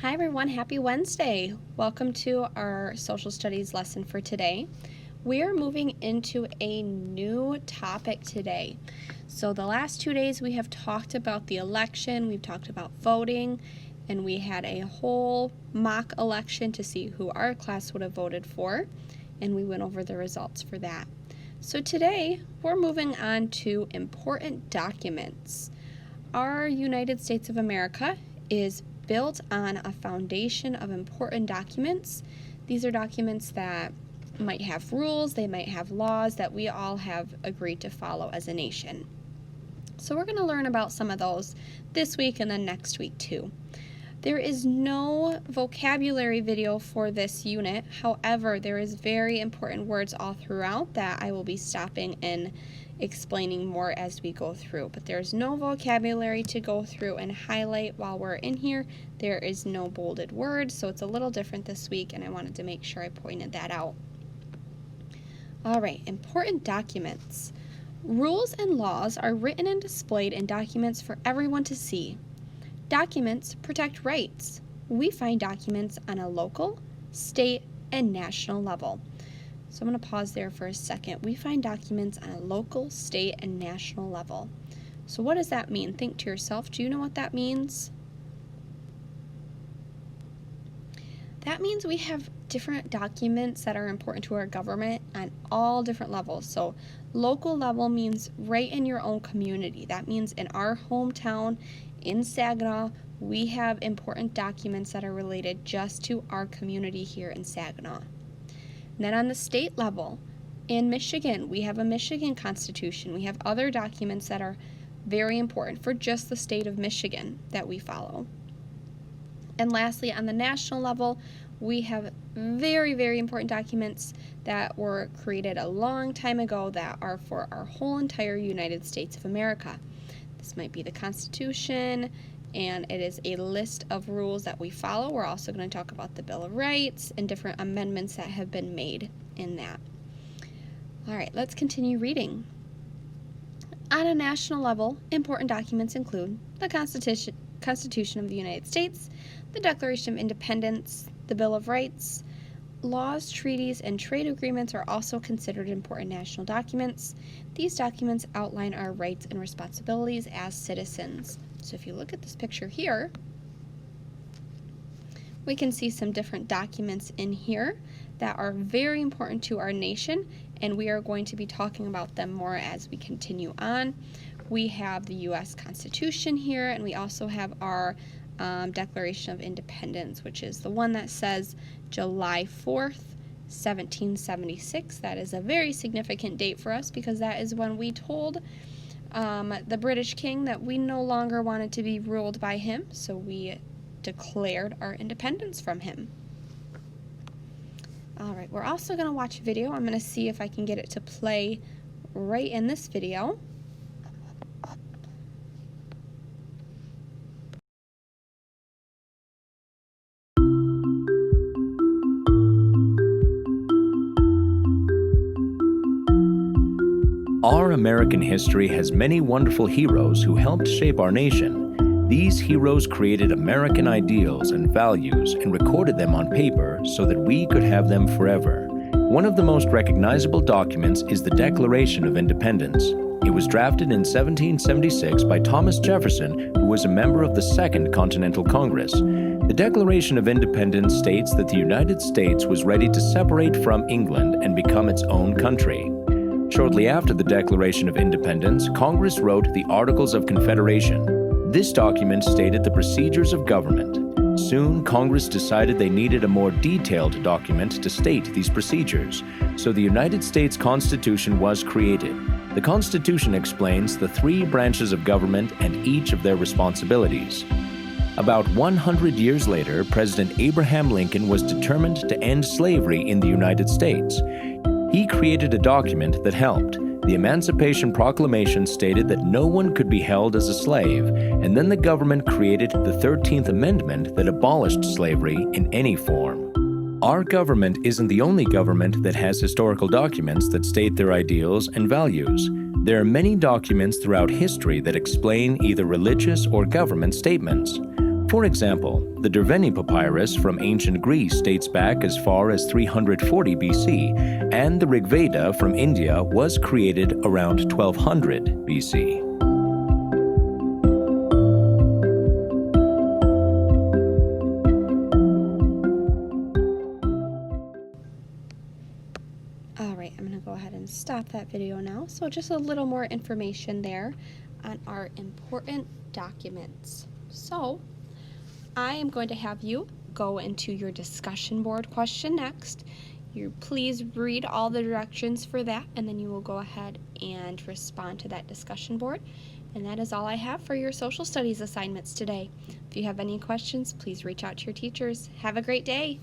Hi everyone, happy Wednesday. Welcome to our social studies lesson for today. We are moving into a new topic today. So the last 2 days we have talked about the election, we've talked about voting, and we had a whole mock election to see who our class would have voted for, and we went over the results for that. So today we're moving on to important documents. Our United States of America is built on a foundation of important documents. These are documents that might have rules, they might have laws that we all have agreed to follow as a nation. So we're going to learn about some of those this week and then next week too. There is no vocabulary video for this unit. However, there is very important words all throughout that I will be stopping and explaining more as we go through. But there's no vocabulary to go through and highlight while we're in here. There is no bolded words, so it's a little different this week, and I wanted to make sure I pointed that out. All right, important documents. Rules and laws are written and displayed in documents for everyone to see. Documents protect rights. We find documents on a local, state, and national level. So I'm going to pause there for a second. We find documents on a local, state, and national level. So what does that mean? Think to yourself, do you know what that means? That means we have different documents that are important to our government on all different levels. So local level means right in your own community. That means in our hometown, in Saginaw, we have important documents that are related just to our community here in Saginaw. Then on the state level, in Michigan, we have a Michigan Constitution. We have other documents that are very important for just the state of Michigan that we follow. And lastly, on the national level, we have very, very important documents that were created a long time ago that are for our whole entire United States of America. This might be the Constitution, and it is a list of rules that we follow. We're also going to talk about the Bill of Rights and different amendments that have been made in that. All right, let's continue reading. On a national level, important documents include the Constitution of the United States, the Declaration of Independence, the Bill of Rights. Laws, treaties, and trade agreements are also considered important national documents. These documents outline our rights and responsibilities as citizens. So if you look at this picture here, we can see some different documents in here that are very important to our nation, and we are going to be talking about them more as we continue on. We have the U.S. Constitution here, and we also have our Declaration of Independence, which is the one that says July 4th, 1776. That is a very significant date for us because that is when we told the British king that we no longer wanted to be ruled by him, so we declared our independence from him. All right, we're also going to watch a video. I'm going to see if I can get it to play right in this video. Our American history has many wonderful heroes who helped shape our nation. These heroes created American ideals and values and recorded them on paper so that we could have them forever. One of the most recognizable documents is the Declaration of Independence. It was drafted in 1776 by Thomas Jefferson, who was a member of the Second Continental Congress. The Declaration of Independence states that the United States was ready to separate from England and become its own country. Shortly after the Declaration of Independence, Congress wrote the Articles of Confederation. This document stated the procedures of government. Soon, Congress decided they needed a more detailed document to state these procedures, so the United States Constitution was created. The Constitution explains the 3 branches of government and each of their responsibilities. About 100 years later, President Abraham Lincoln was determined to end slavery in the United States. He created a document that helped. The Emancipation Proclamation stated that no one could be held as a slave, and then the government created the 13th Amendment that abolished slavery in any form. Our government isn't the only government that has historical documents that state their ideals and values. There are many documents throughout history that explain either religious or government statements. For example, the Derveni Papyrus from ancient Greece dates back as far as 340 BC, and the Rig Veda from India was created around 1200 BC. All right, I'm going to go ahead and stop that video now. So just a little more information there on our important documents. So I am going to have you go into your discussion board question next. You please read all the directions for that, and then you will go ahead and respond to that discussion board. And that is all I have for your social studies assignments today. If you have any questions, please reach out to your teachers. Have a great day.